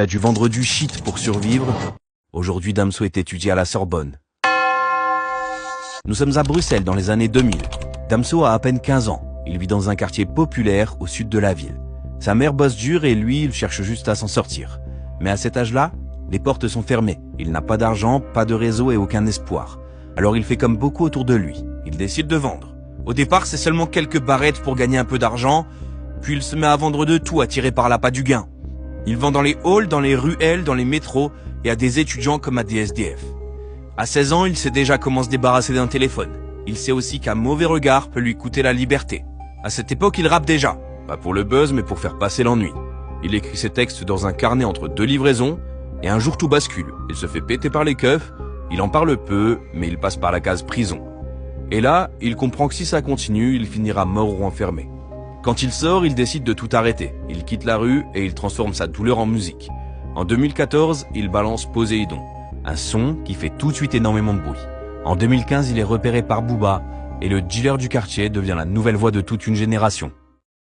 Il a dû vendre du shit pour survivre. Aujourd'hui, Damso est étudié à la Sorbonne. Nous sommes à Bruxelles dans les années 2000. Damso a à peine 15 ans. Il vit dans un quartier populaire au sud de la ville. Sa mère bosse dur et lui, il cherche juste à s'en sortir. Mais à cet âge-là, les portes sont fermées. Il n'a pas d'argent, pas de réseau et aucun espoir. Alors il fait comme beaucoup autour de lui. Il décide de vendre. Au départ, c'est seulement quelques barrettes pour gagner un peu d'argent. Puis il se met à vendre de tout, attiré par l'appât du gain. Il vend dans les halls, dans les ruelles, dans les métros et à des étudiants comme à des SDF. À 16 ans, il sait déjà comment se débarrasser d'un téléphone. Il sait aussi qu'un mauvais regard peut lui coûter la liberté. À cette époque, il rappe déjà. Pas pour le buzz, mais pour faire passer l'ennui. Il écrit ses textes dans un carnet entre 2 livraisons, et un jour tout bascule. Il se fait péter par les keufs, il en parle peu, mais il passe par la case prison. Et là, il comprend que si ça continue, il finira mort ou enfermé. Quand il sort, il décide de tout arrêter. Il quitte la rue et il transforme sa douleur en musique. En 2014, il balance Poséidon, un son qui fait tout de suite énormément de bruit. En 2015, il est repéré par Booba, et le dealer du quartier devient la nouvelle voix de toute une génération.